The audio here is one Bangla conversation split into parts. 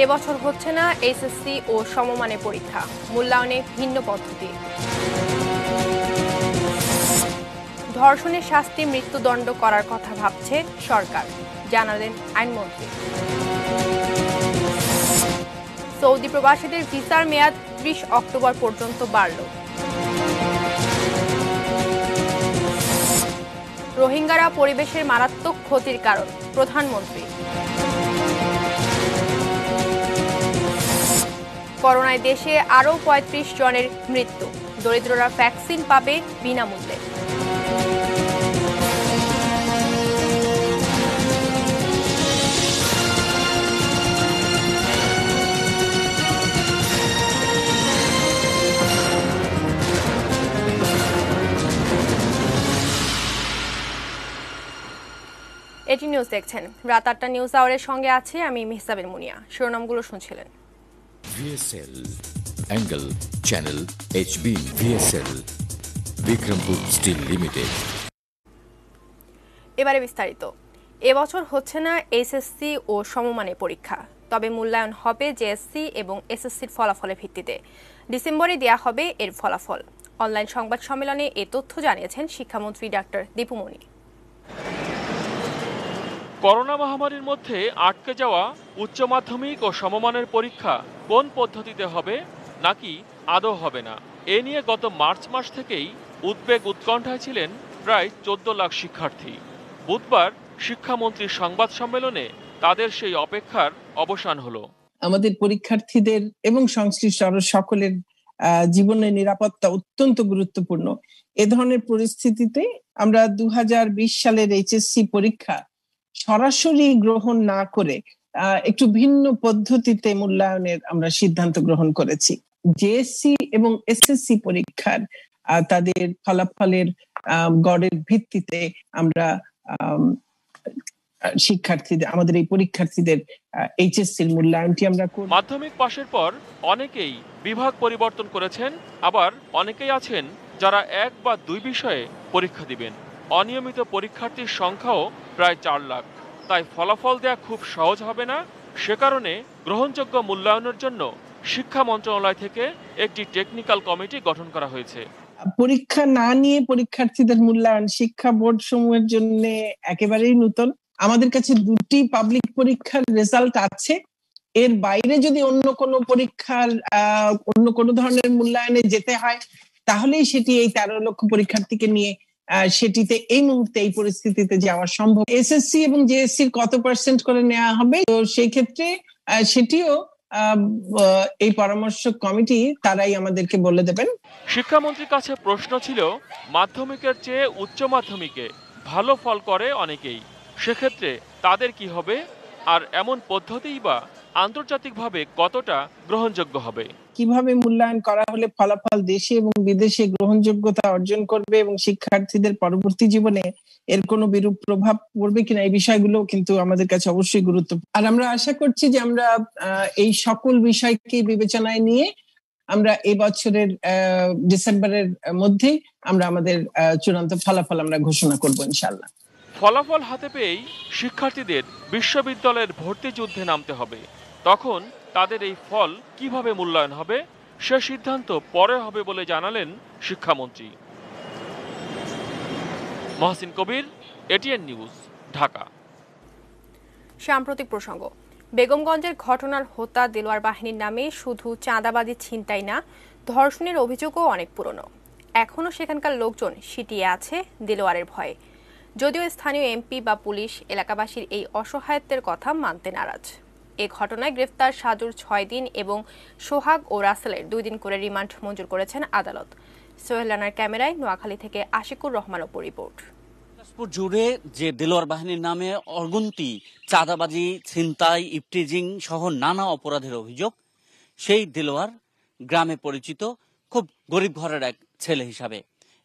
এবছর হচ্ছে না এসএসসি ও সমমানের পরীক্ষা, মূল্যায়নে ভিন্ন পদ্ধতি। ধর্ষণের শাস্তি মৃত্যুদণ্ড করার কথা ভাবছে সরকার, জানালেন আইনমন্ত্রী। সৌদি প্রবাসীদের ভিসার মেয়াদ ৩০ অক্টোবর পর্যন্ত বাড়ল। রোহিঙ্গারা পরিবেশের মারাত্মক ক্ষতির কারণ, প্রধানমন্ত্রী। করোনায় দেশে আরও ৩৫ জনের মৃত্যু, দরিদ্ররা ভ্যাকসিন পাবে বিনামূল্যে। এটি নিউজ দেখছেন। রাত ৮টা নিউজ আওয়ারের সঙ্গে আছে আমি মেহসাবিন মুনিয়া। শিরোনামগুলো শুনছিলেন। VSL Angle Channel HB VSL Bikrampur steel limited. এবারে বিস্তারিত। এবছর হচ্ছে না এসএসসি ও সমমানের পরীক্ষা, তবে মূল্যায়ন হবে জেএসসি এবং এসএসসির ফলাফলের ভিত্তিতে। ডিসেম্বরে দেয়া হবে এর ফলাফল। অনলাইন সংবাদ সম্মেলনে এ তথ্য জানিয়েছেন শিক্ষামন্ত্রী ডাক্তার দীপু মনি। করোনা মহামারীর মধ্যে আটকে যাওয়া উচ্চ মাধ্যমিক ও সমমানের পরীক্ষা কোন পদ্ধতিতে হবে নাকি আদৌ হবে না, এ নিয়ে গত মার্চ মাস থেকেই উদ্বেগ উৎকণ্ঠায় ছিলেন প্রায় ১৪ লাখ শিক্ষার্থী। বুধবার শিক্ষামন্ত্রীর সংবাদ সম্মেলনে তাদের সেই অপেক্ষার অবসান হলো। আমাদের পরীক্ষার্থীদের এবং সংশ্লিষ্ট আরো সকলের জীবনের নিরাপত্তা অত্যন্ত গুরুত্বপূর্ণ। এ ধরনের পরিস্থিতিতে আমরা ২০২০ সালের এইচএসসি পরীক্ষা সরাসরি গ্রহণ না করে একটু ভিন্ন পদ্ধতিতে মূল্যায়নের আমরা সিদ্ধান্ত গ্রহণ করেছি। জেএসসি এবং এসএসসি পরীক্ষার তাদের ফলাফলের গড়ের ভিত্তিতে আমরা শিক্ষার্থীদের, আমাদের এই পরীক্ষার্থীদের এইচএসসির মূল্যায়নটি আমরা করব। মাধ্যমিক পাশের পর অনেকেই বিভাগ পরিবর্তন করেছেন, আবার অনেকেই আছেন যারা ১ বা ২ বিষয়ে পরীক্ষা দিবেন। অনিয়মিত পরীক্ষার্থীর সংখ্যাও প্রায় ৪ লাখ। তাই ফলাফল দেয়া খুব সহজ হবে না। সে কারণে গ্রহণযোগ্য মূল্যায়নের জন্য শিক্ষা মন্ত্রণালয় থেকে একটি টেকনিক্যাল কমিটি গঠন করা হয়েছে। পরীক্ষা না নিয়ে পরীক্ষার্থীদের মূল্যায়ন শিক্ষা বোর্ড সমূহের জন্য একেবারেই নতুন। আমাদের কাছে ২টি পাবলিক পরীক্ষার রেজাল্ট আছে। এর বাইরে যদি অন্য কোনো পরীক্ষার অন্য কোনো ধরনের মূল্যায়নে যেতে হয়, তাহলেই সেটি এই ১৩ লক্ষ পরীক্ষার্থীকে নিয়ে সেটিতে এই মুহূর্তে এই পরিস্থিতিতে যাওয়া সম্ভব। এসএসসি এবং জেএসসির কত পার্সেন্ট করে নেওয়া হবে, তো সেই ক্ষেত্রে সেটিও এই পরামর্শ কমিটি তারাই আমাদেরকে বলে দেবেন। শিক্ষামন্ত্রীর কাছে প্রশ্ন ছিল, মাধ্যমিকের চেয়ে উচ্চ মাধ্যমিকে ভালো ফল করে অনেকেই, সেক্ষেত্রে তাদের কি হবে, আর এমন পদ্ধতিই বা আন্তর্জাতিকভাবে কতটা গ্রহণযোগ্য হবে। কিভাবে মূল্যায়ন করা হলে ফলাফল দেশে এবং বিদেশে গ্রহণযোগ্যতা অর্জন করবে এবং শিক্ষার্থীদের পরবর্তী জীবনে এর কোনো বিরূপ প্রভাব পড়বে কিনা, এই বিষয়গুলো কিন্তু আমাদের কাছে অবশ্যই গুরুত্বপূর্ণ। আর আমরা আশা করছি যে আমরা এই সকল বিষয়কে বিবেচনায় নিয়ে আমরা এই বছরের ডিসেম্বরের মধ্যেই আমরা আমাদের চূড়ান্ত ফলাফল আমরা ঘোষণা করব ইনশাআল্লাহ। ফলাফল হাতে পেয়েই শিক্ষার্থীদের বিশ্ববিদ্যালয়ের ভর্তি যুদ্ধে নামতে হবে। তখন তাদের এই ফল কিভাবে মূল্যায়ন হবে সে সিদ্ধান্ত পরে হবে বলে জানালেন শিক্ষামন্ত্রী। মহসিন কবির, এটিএন নিউজ, ঢাকা। সাম্প্রতিক প্রসঙ্গ। বেগমগঞ্জের ঘটনার হোতা দেলোয়ার বাহিনীর নামে শুধু চাঁদাবাজি ছিনতাই না, ধর্ষণের অভিযোগও অনেক পুরনো। এখনও সেখানকার লোকজন সিটিয়ে আছে দেলোয়ারের ভয়ে। যদিও স্থানীয় এমপি বা পুলিশ এলাকাবাসীর এই অসহায়ত্বের কথা মানতে নারাজ। এ ঘটনায় গ্রেফতার সাজুর ৬ দিন এবং সোহাগ ও রাসেলের ২ দিন করে রিমান্ড মঞ্জুর করেছেন আদালত। সোহেল রানার ক্যামেরায় নোয়াখালী থেকে আশিকুর রহমান অপু রিপোর্ট। জুড়ে যে দেলোয়ার বাহিনীর নামে অগন্তি চাঁদাবাজি, ছিনতাই, ইফটিজিং সহ নানা অপরাধের অভিযোগ, সেই দেলোয়ার গ্রামে পরিচিত খুব গরিব ঘরের এক ছেলে হিসাবে।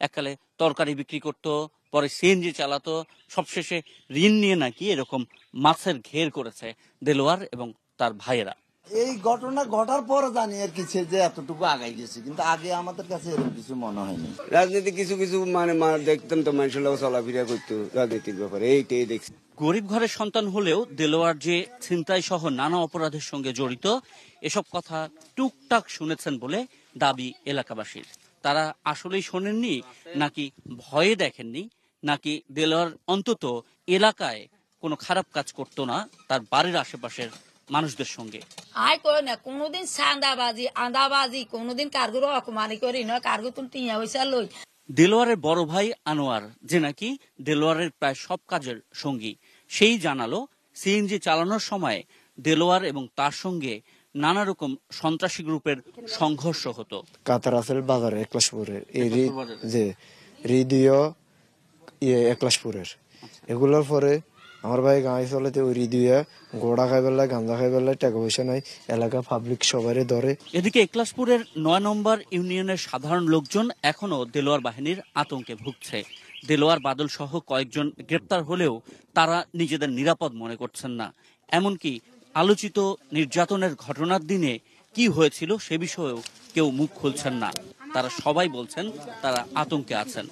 এককালে তরকারি বিক্রি করত, পরে সিএনজি চালাতো, সবশেষে ঋণ নিয়ে নাকি এরকম মাছের ঘের করেছে দেলোয়ার এবং তার ভাইয়েরা। এই ঘটনা ঘটার পর জানি আর কি যে এতটুকু আগাই গেছে, কিন্তু আগে আমাদের কাছে এরকম কিছু মনে হয়নি। রাজনীতি কিছু কিছু মানে দেখতাম তো মানুষের চলাফেরা করতো রাজনীতির ব্যাপারে, এইটাই দেখছি। গরিব ঘরের সন্তান হলেও দেলোয়ার যে ছিনতাই সহ নানা অপরাধের সঙ্গে জড়িত এসব কথা টুকটাক শুনেছেন বলে দাবি এলাকাবাসীর। তারা আসলেই শোনেননি, নাকি ভয়ে দেখেননি, নাকি দেলোয়ার অন্তত এলাকায় কোনো খারাপ কাজ করতো না তার বাড়ির আশেপাশের মানুষদের সঙ্গে। আয় করে না কোনোদিন সান্দাবাজি আন্দাবাজি কোনোদিন কার্গো অপমানি করি না, কার্গো তুমি টিয়া হইসা লই। দেলোয়ারের বড় ভাই আনোয়ার, যে নাকি দেলোয়ারের প্রায় সব কাজের সঙ্গী, সেই জানালো সিএনজি চালানোর সময় দেলোয়ার এবং তার সঙ্গে নানা রকম সন্ত্রাসী গ্রুপের সংঘর্ষ হতো। কাতার আসল বাজারে একলাশপুরের যে হৃদয় একলাশপুরের এগুলোর পরে আমার ভাই গাঁয়ে চলেতে ওই হৃদয় গোড়া খাই বেলায় গাঁজা খাই বেলায় টাকা পয়সা নাই, এলাকা পাবলিক সবারই ধরে। এদিকে একলাশপুরের ৯ নম্বর ইউনিয়নের সাধারণ লোকজন এখনো দেলোয়ার বাহিনীর আতঙ্কে ভুগছে। দেলোয়ার বাদল সহ কয়েকজন গ্রেপ্তার হলেও তারা নিজেদের নিরাপদ মনে করছেন না। এমনকি আলোচিত নির্যাতনের ঘটনার দিনে কি হয়েছিল সে বিষয়েও কেউ মুখ খুলছেন না। তারা সবাই বলছেন তারা আতঙ্কে আছেন।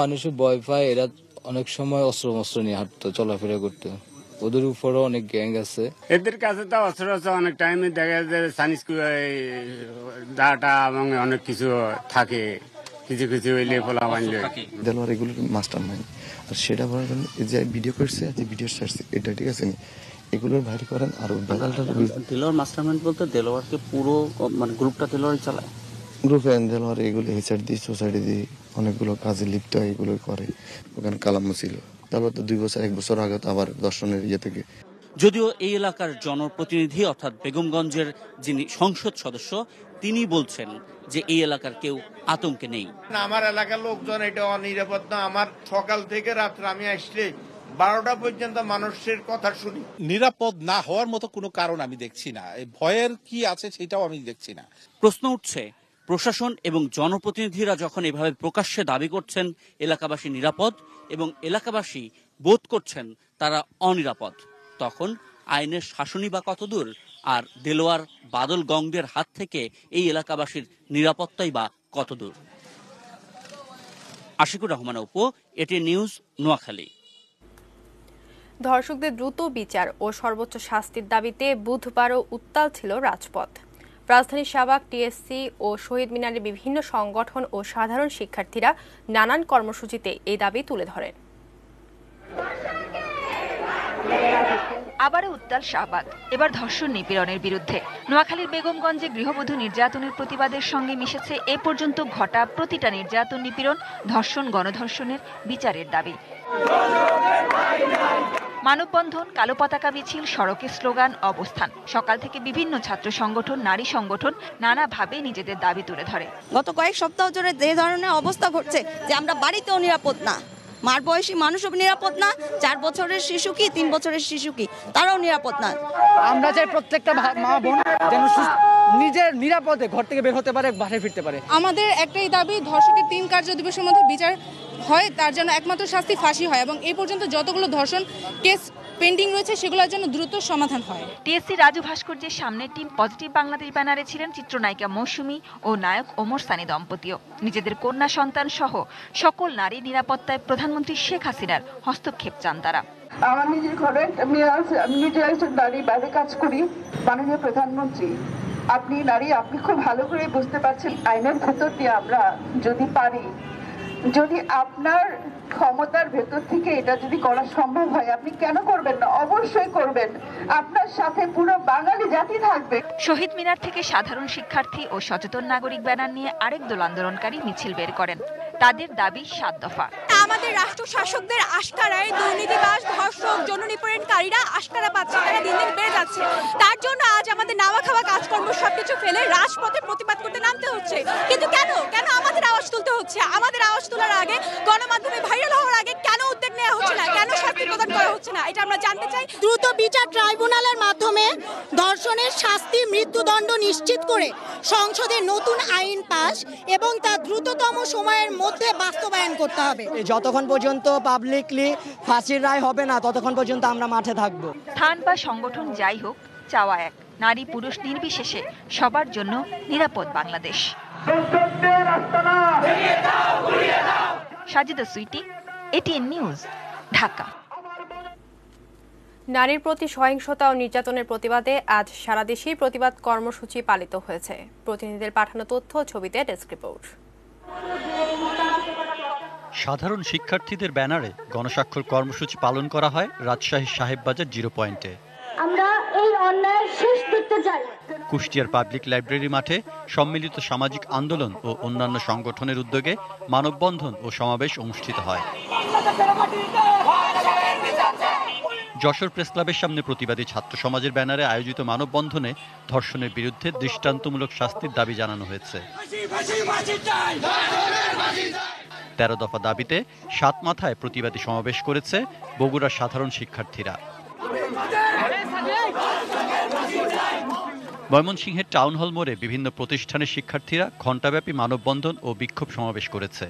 মানুষের ভয় পায়, এরা অনেক সময় অস্ত্র নিয়ে হাঁটতো, চলাফেরা করতো। ওদের উপরও অনেক গ্যাং আছে। এদের কাছে তো অস্ত্র অনেক টাইমে দেখা যায় সানিস ডাটা এবং অনেক কিছু থাকে, কিছু কিছু হইলে ফলা বানলে দেলোয়ার এগুলো মাস্টার মাইন্ড। আর সেটা বলার জন্য যে ভিডিও করছে, ভিডিও ছাড়ছে, এটা ঠিক আছে না, এগুলোর ভারী করেন। আর দেলোয়ার মাস্টারমাইন্ড বলতে দেলোয়ারকে পুরো মানে গ্রুপটা দেলোয়ারই চালায়। গ্রুপে দেলোয়ার এগুলো হেচার দিয়ে সোসাইটি দিয়ে অনেকগুলো কাজে লিপ্ত হয়, এগুলো করে। ওখানে কালামও ছিল, তারপর তো 2 বছর 1 বছর আগে আবার দর্শনের ইয়ে থেকে। যদিও এই এলাকার জনপ্রতিনিধি অর্থাৎ বেগমগঞ্জের যিনি সংসদ সদস্য, তিনি বলছেন যে এই এলাকার কেউ আতঙ্কে নেই। আমার এলাকার লোকজন এটা অনিরাপদ না। আমার সকাল থেকে রাত্রে আমি আসলে 12টা পর্যন্ত মানুষের কথা শুনি। নিরাপদ না হওয়ার মতো কোনো কারণ আমি দেখছি না, এই ভয়ের কি আছে সেটাও আমি দেখছি না। প্রশ্ন উঠছে, প্রশাসন এবং জনপ্রতিনিধিরা যখন এভাবে প্রকাশ্যে দাবি করছেন এলাকাবাসী নিরাপদ এবং এলাকাবাসী বোধ করছেন তারা অনিরাপদ, তখন আইনের শাসনই বা কতদূর? আর দেলোয়ার বাদল গংদের হাত থেকে এই এলাকাবাসীর নিরাপত্তাই বা কতদূর? আশিকুর রহমান অপু, এটি নিউজ, নোয়াখালী। ধর্ষকদের দ্রুত বিচার ও সর্বোচ্চ শাস্তির দাবিতে বুধবারও উত্তাল ছিল রাজপথ। রাজধানীর শাহবাগ, টিএসসি ও শহীদ মিনারের বিভিন্ন সংগঠন ও সাধারণ শিক্ষার্থীরা নানান কর্মসূচিতে এই দাবি তুলে ধরেন। আবারও উত্তাল শাহবাগ, এবার ধর্ষণ নিপীড়নের বিরুদ্ধে। নোয়াখালীর বেগমগঞ্জে গৃহবধূ নির্যাতনের প্রতিবাদের সঙ্গে মিশেছে এ পর্যন্ত ঘটা প্রতিটা নির্যাতন, নিপীড়ন, ধর্ষণ, গণধর্ষণের বিচারের দাবি। মানববন্ধন, কালো পতাকা মিছিল, সড়কে স্লোগান, অবস্থান। সকাল থেকে বিভিন্ন ছাত্র সংগঠন, নারী সংগঠন নানাভাবে নিজেদের দাবি তুলে ধরে। গত কয়েক সপ্তাহ ধরে যে ধরনের অবস্থা ঘটছে যে আমরা বাড়িতেও নিরাপদ না, মার বয়সী মানুষও নিরাপদ না, 4 বছরের শিশু কি 3 বছরের শিশু কি তারাও নিরাপদ না। আমরা চাই প্রত্যেকটা মা বোন যেন নিজের নিরাপদে ঘর থেকে বের হতে পারে, বাসায় ফিরতে পারে। আমাদের একটাই দাবি, ধর্ষকের 3 কার্য দিবসের মধ্যে বিচার হয়, তার জন্য একমাত্র শাস্তি ফাঁসি হয় এবং এই পর্যন্ত যতগুলো ধর্ষণ কেস পেন্ডিং রয়েছে সেগুলোর জন্য দ্রুত সমাধান হয়। টিএসসি রাজু ভাস্কর্যের সামনে টিম পজিটিভ বাংলাদেশ ব্যানারে ছিলেন চিত্রনায়িকা মৌসুমী ও নায়ক ওমর সানি দম্পতিও। নিজেদের কন্যা সন্তান সহ সকল নারী নিরাপত্তায় প্রধানমন্ত্রী শেখ হাসিনার হস্তক্ষেপ চান তারা। আমার নিজের ঘরে একটা মেয়ে আছে, আমি নিজে একজন নারী, বাইরে কাজ করি। মাননীয় প্রধানমন্ত্রী, আপনি নারী, আপনি খুব ভালো করে বুঝতে পারছেন আইনের ভেতর দিয়ে আমরা যদি পারি, যদি আপনার ক্ষমতার ভেতর থেকে এটা যদি করা সম্ভব হয়, আপনি কেন করবেন না? অবশ্যই করবেন। আপনার সাথে পুরো বাঙালি জাতি থাকবে। শহীদ মিনার থেকে সাধারণ শিক্ষার্থী ও সচেতন নাগরিক ব্যানার নিয়ে আরেক দল আন্দোলনকারী মিছিল বের করেন। তাদের দাবি 7 দফা। আমাদের রাষ্ট্র শাসকদের আশকারায় দুর্নীতিবাজ, ধর্ষক, যৌন নিপীড়নকারীরা আশকারা পাচ্ছে, তারা দিন দিন বেড়ে যাচ্ছে। তার জন্য আজ আমাদের নাওয়া খাওয়া কাজকর্ম সবকিছু ফেলে রাজপথে প্রতিবাদ করতে নামতে হচ্ছে। কিন্তু কেন আমাদের আওয়াজ তুলতে হচ্ছে? আমাদের আওয়াজ তোলার আগে, গণমাধ্যমে ভাইরাল হওয়ার আগে কেন উদ্যোগ নেওয়া হচ্ছে না? কেন শাস্তি প্রদান করা হচ্ছে না? এটা আমরা জানতে চাই। দ্রুত বিচার ট্রাইব্যুনালের মাধ্যমে ধর্ষণের শাস্তি, মৃত্যুদণ্ড নিশ্চিত করে সংসদে নতুন আইন পাস এবং তা দ্রুততম সময়ের মধ্যে বাস্তবায়ন করতে হবে। যতক্ষণ পর্যন্ত পাবলিকলি ফাঁসির রায় হবে না ততক্ষণ পর্যন্ত আমরা মাঠে থাকব। স্থান বা সংগঠন যাই হোক, চাওয়া এক, নারী পুরুষ নির্বিশেষে সবার জন্য নিরাপদ বাংলাদেশ। Sajida Sweety, ATN news, Dhaka. নারীর প্রতি সহিংসতা ও নির্যাতনের প্রতিবাদে আজ সারা দেশেই প্রতিবাদ কর্মসূচি পালিত হয়েছে। প্রতিনিধিদের পাঠানো তথ্য ও ছবিতে ডেস্ক রিপোর্ট। সাধারণ শিক্ষার্থীদের ব্যানারে গণস্বাক্ষর কর্মসূচি পালন করা হয় রাজশাহী সাহেববাজার 0 পয়েন্টে। আমরা এই অন্যায় শেষ করতে চাই। কুষ্টিয়ার পাবলিক লাইব্রেরি মাঠে সম্মিলিত সামাজিক আন্দোলন ও অন্যান্য সংগঠনের উদ্যোগে মানববন্ধন ও সমাবেশ অনুষ্ঠিত হয়। যশোর প্রেস ক্লাবের সামনে প্রতিবাদী ছাত্র সমাজের ব্যানারে আয়োজিত মানববন্ধনে ধর্ষণের বিরুদ্ধে দৃষ্টান্তমূলক শাস্তির দাবি জানানো হয়েছে। 13 দফা দাবিতে 7 মাথায় প্রতিবাদী সমাবেশ করেছে বগুড়ার সাধারণ শিক্ষার্থীরা। ময়মনসিংহের টাউন হল মোড়ে বিভিন্ন প্রতিষ্ঠানের শিক্ষার্থীরা ঘণ্টাব্যাপী মানববন্ধন ও বিক্ষোভ সমাবেশ করেছে।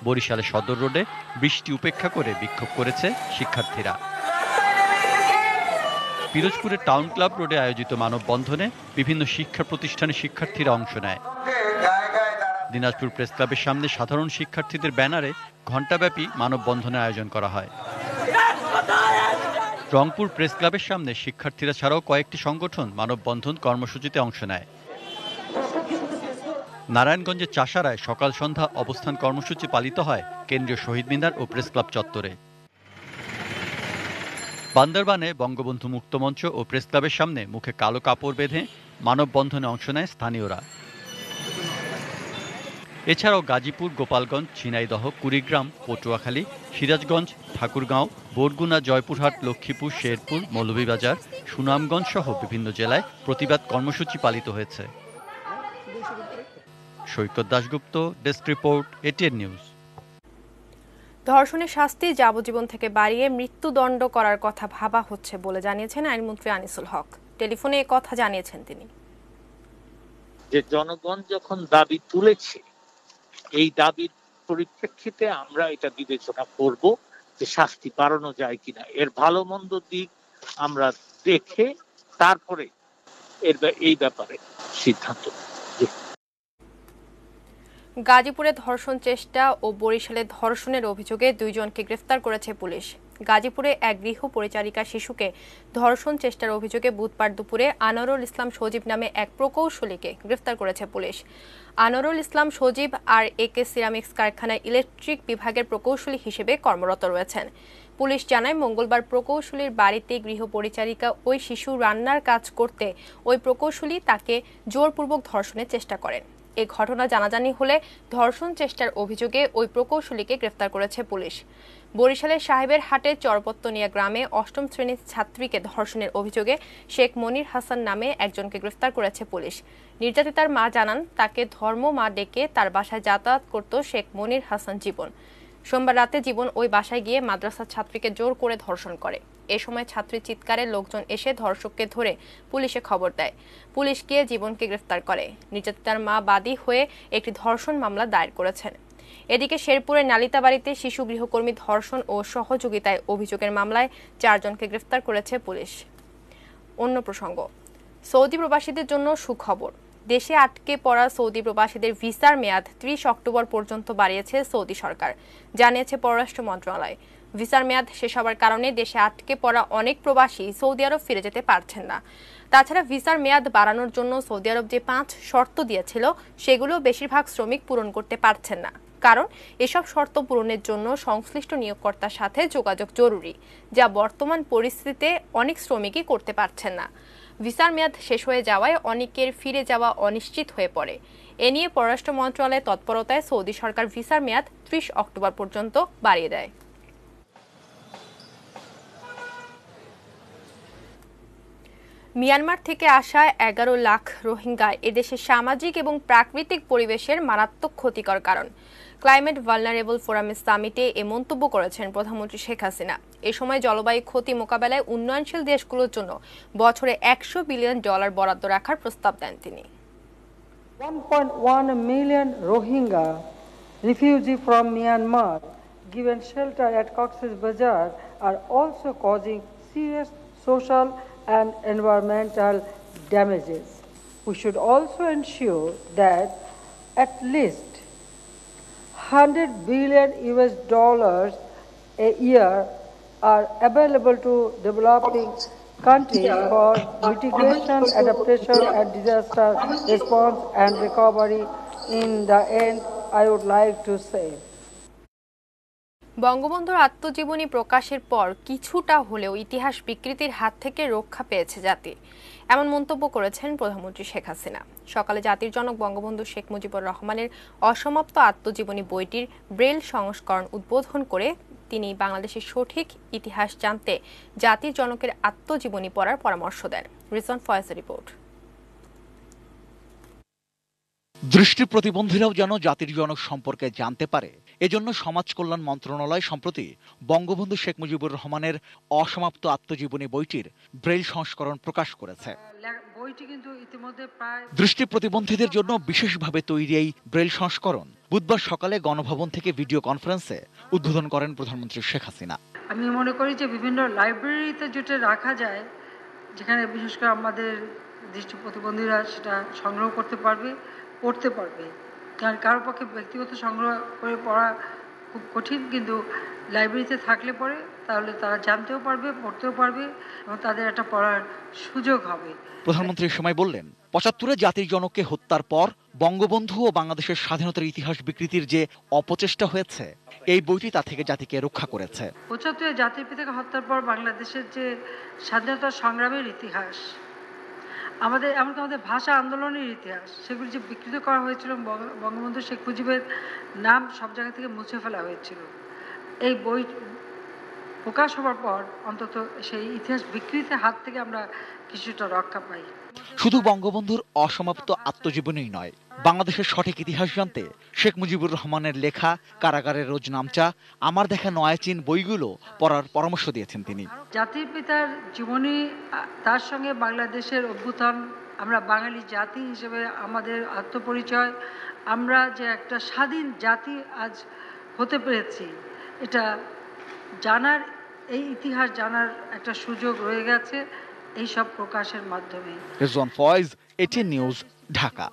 বরিশালের সদর রোডে বৃষ্টি উপেক্ষা করে বিক্ষোভ করেছে শিক্ষার্থীরা। পিরোজপুরের টাউন ক্লাব রোডে আয়োজিত মানববন্ধনে বিভিন্ন শিক্ষা প্রতিষ্ঠানের শিক্ষার্থীরা অংশ নেয়। দিনাজপুর প্রেস ক্লাবের সামনে সাধারণ শিক্ষার্থীদের ব্যানারে ঘণ্টাব্যাপী মানববন্ধনের আয়োজন করা হয়। রংপুর প্রেস ক্লাবের সামনে শিক্ষার্থীরা ছাড়াও কয়েকটি সংগঠন মানববন্ধন কর্মসূচিতে অংশ নেয়। নারায়ণগঞ্জের চাষারায় সকাল সন্ধ্যা অবস্থান কর্মসূচি পালিত হয় কেন্দ্রীয় শহীদ মিনার ও প্রেস ক্লাব চত্বরে। বান্দরবানে বঙ্গবন্ধু মুক্ত মঞ্চ ও প্রেস ক্লাবের সামনে মুখে কালো কাপড় বেঁধে মানববন্ধনে অংশ নেয় স্থানীয়রা। এছাড়াও গাজীপুর, গোপালগঞ্জ, ঝিনাইদহ, কুড়িগ্রাম, পটুয়াখালী, সিরাজগঞ্জ, ঠাকুরগাঁও, বরগুনা, জয়পুরহাট, লক্ষ্মীপুর, শেরপুর, মৌলভীবাজার, সুনামগঞ্জ সহ বিভিন্ন জেলায় প্রতিবাদ কর্মসূচি পালিত হয়েছে। Saikat Dasgupta, desk report, ATN news. ধর্ষণের শাস্তি যাবজ্জীবন থেকে বাড়িয়ে মৃত্যুদণ্ড করার কথা ভাবা হচ্ছে বলে জানিয়েছেন আইনমন্ত্রী আনিসুল হক। টেলিফোনে এ কথা জানিয়েছেন তিনি। যে জনগণ যখন দাবি তুলেছে, এই দাবির পরিপ্রেক্ষিতে আমরা এটা বিবেচনা করব যে শাস্তি বাড়ানো যায় কিনা। এর ভালো মন্দ দিক আমরা দেখে তারপরে এই ব্যাপারে সিদ্ধান্ত। গাজীপুরে ধর্ষণ চেষ্টা ও বরিশালে ধর্ষণের অভিযোগে 2 জনকে গ্রেফতার করেছে পুলিশ। গাজীপুরে এক গৃহ পরিচারিকা শিশুকে ধর্ষণ চেষ্টার অভিযোগে বুধবার দুপুরে আনোয়ারুল ইসলাম সজীব নামে এক প্রকৌশলীকে গ্রেফতার করেছে পুলিশ। আনোয়ারুল ইসলাম সজীব আর একে সিরামিক্স কারখানায় ইলেকট্রিক বিভাগের প্রকৌশলী হিসেবে কর্মরত রয়েছেন। পুলিশ জানায়, মঙ্গলবার প্রকৌশলীর বাড়িতে গৃহ পরিচারিকা ওই শিশু রান্নার কাজ করতে ওই প্রকৌশলী তাকে জোরপূর্বক ধর্ষণের চেষ্টা করেন। এই ঘটনা জানাজানি হলে ধর্ষণ চেষ্টার অভিযোগে ওই প্রকৌশলীকে গ্রেফতার করেছে পুলিশ। বরিশালের সাহেবের হাটের চরপত্তনিয়া গ্রামে 8ম শ্রেণীর ছাত্রীকে ধর্ষণের অভিযোগে শেখ মনির হাসান নামে একজনকে গ্রেফতার করেছে পুলিশ। নির্যাতিতার মা জানান, তাকে ধর্ম মা ডেকে তার বাসায় যাতায়াত করত শেখ মনির হাসান জীবন। সোমবার রাতে জীবন ওই বাসায় গিয়ে মাদ্রাসার ছাত্রীকে জোর করে ধর্ষণ করে। এ সময় ছাত্রীর চিৎকারে লোকজন এসে ধর্ষককে ধরে পুলিশে খবর দেয়। পুলিশ গিয়ে জীবনকে গ্রেফতার করে। নির্যাতিতার মা বাদী হয়ে একটি ধর্ষণ মামলা দায়ের করেছেন। এদিকে শেরপুরের নালিতাবাড়িতে শিশু গৃহকর্মী ধর্ষণ ও সহযোগিতায় অভিযোগের মামলায় 4 জনকে গ্রেফতার করেছে পুলিশ। অন্য প্রসঙ্গ, সৌদি প্রবাসীদের জন্য সুখবর। দেশে আটকে পড়া সৌদি প্রবাসীদের ভিসার মেয়াদ 30 অক্টোবর পর্যন্ত বাড়িয়েছে সৌদি সরকার, জানিয়েছে পররাষ্ট্র মন্ত্রণালয়। ভিসার মেয়াদ শেষ হওয়ার কারণে দেশে আটকে পড়া অনেক প্রবাসী সৌদি আরব ফিরে যেতে পারছেন না। তাছাড়া ভিসার মেয়াদ বাড়ানোর জন্য সৌদি আরব যে 5 শর্ত দিয়েছিল, সেগুলো বেশিরভাগ শ্রমিক পূরণ করতে পারছেন না। কারণ এসব শর্ত পূরণের জন্য সংশ্লিষ্ট নিয়োগকর্তার সাথে যোগাযোগ জরুরি, যা বর্তমান পরিস্থিতিতে অনেক শ্রমিকই করতে পারছেন না। ভিসার মেয়াদ শেষ হয়ে যাওয়ায় অনেকের ফিরে যাওয়া অনিশ্চিত হয়ে পড়ে। এ নিয়ে পররাষ্ট্র মন্ত্রণালয়ের তৎপরতায় সৌদি সরকার ভিসার মেয়াদ 30 অক্টোবর পর্যন্ত বাড়িয়ে দেয়। মিয়ানমার থেকে আসা 11 লাখ রোহিঙ্গা এদেশের সামাজিক এবং প্রাকৃতিক পরিবেশের মারাত্মক ক্ষতিকর কারণ। ক্লাইমেট ভালনারেবল ফোরামের সামিটে এ মন্তব্য করেছেন প্রধানমন্ত্রী শেখ হাসিনা। এ সময় জলবায়ু ক্ষতি মোকাবেলায় উন্নয়নশীল দেশগুলোর জন্য বছরে $100 বিলিয়ন বরাদ্দ রাখার প্রস্তাব দেন তিনি। 1.1 million Rohingya refugees from Myanmar given shelter at Cox's Bazar are also causing serious social and environmental damages. We should also ensure that at least $100 billion a year are available to developing countries for mitigation, adaptation, and disaster response and recovery. In the end, I would like to say, বঙ্গবন্ধুর আত্মজীবনী প্রকাশের পর কিছুটা হলেও ইতিহাস বিকৃতির হাত থেকে রক্ষা পেয়েছে জাতি, এমন মন্তব্য করেছেন প্রধানমন্ত্রী শেখ হাসিনা। সকালে জাতির জনক বঙ্গবন্ধু শেখ মুজিবুর রহমানের অসমাপ্ত আত্মজীবনী বইটির ব্রেল সংস্করণ উদ্বোধন করে তিনি বাংলাদেশের সঠিক ইতিহাস জানতে জাতির জনকের আত্মজীবনী পড়ার পরামর্শ দেন। Reason ফয়েজের report. দৃষ্টি প্রতিবন্ধীরাও যেন জাতির জনক সম্পর্কে জানতে পারে, এজন্য সমাজ কল্যাণ মন্ত্রণালয় সম্প্রতি বঙ্গবন্ধু শেখ মুজিবুর রহমানের অসমাপ্ত আত্মজীবনী বইটির ব্রেইল সংস্করণ প্রকাশ করেছে। দৃষ্টি প্রতিবন্ধীদের জন্য বিশেষভাবে তৈরি এই ব্রেইল সংস্করণ বুধবার সকালে গণভবন থেকে ভিডিও কনফারেন্সে উদ্বোধন করেন প্রধানমন্ত্রী শেখ হাসিনা। আমি মনে করি যে বিভিন্ন লাইব্রেরিতে যেটা রাখা যায়, যেখানে বিশেষ করে আমাদের দৃষ্টি প্রতিবন্ধীরা সেটা সংগ্রহ করতে পারবে, পড়তে পারবে। কারণ কারোর পক্ষে ব্যক্তিগত সংগ্রহ করে পড়া খুব কঠিন, কিন্তু লাইব্রেরিতে থাকলে পরে তাহলে তারা জানতেও পারবে, পড়তেও পারবে এবং তাদের একটা পড়ার সুযোগ হবে। প্রধানমন্ত্রী এ সময় বললেন, ৭৫ জাতির জনককে হত্যার পর বঙ্গবন্ধু ও বাংলাদেশের স্বাধীনতার ইতিহাস বিকৃতির যে অপচেষ্টা হয়েছে, এই বইটি তা থেকে জাতিকে রক্ষা করেছে। ৭৫ জাতির পিতাকে হত্যার পর বাংলাদেশের যে স্বাধীনতা সংগ্রামের ইতিহাস, আমাদের এমনকি আমাদের ভাষা আন্দোলনের ইতিহাস, সেগুলি যে বিকৃত করা হয়েছিল, বঙ্গবন্ধু শেখ মুজিবের নাম সব জায়গা থেকে মুছে ফেলা হয়েছিল, এই বই প্রকাশ হওয়ার পর অন্তত সেই ইতিহাস বিকৃতির হাত থেকে আমরা কিছুটা রক্ষা পাই। শুধু বঙ্গবন্ধুর অসমাপ্ত আত্মজীবনী নয়, বাংলাদেশের সঠিক ইতিহাস জানতে শেখ মুজিবুর রহমানের লেখা কারাগারের রোজ নামচা, আমার দেখা নয়াচীন বইগুলো পড়ার পরামর্শ দিয়েছেন তিনি। জাতির পিতার জীবনী, তার সঙ্গে বাংলাদেশের অভ্যুত্থান, আমরা বাঙালি জাতি হিসেবে আমাদের আত্মপরিচয়, আমরা যে একটা স্বাধীন জাতি আজ হতে পেরেছি, এটা জানার, এই ইতিহাস জানার একটা সুযোগ রয়ে গেছে এই সব প্রকাশের মাধ্যমে। Rizwan Foyez, ATN news, Dhaka.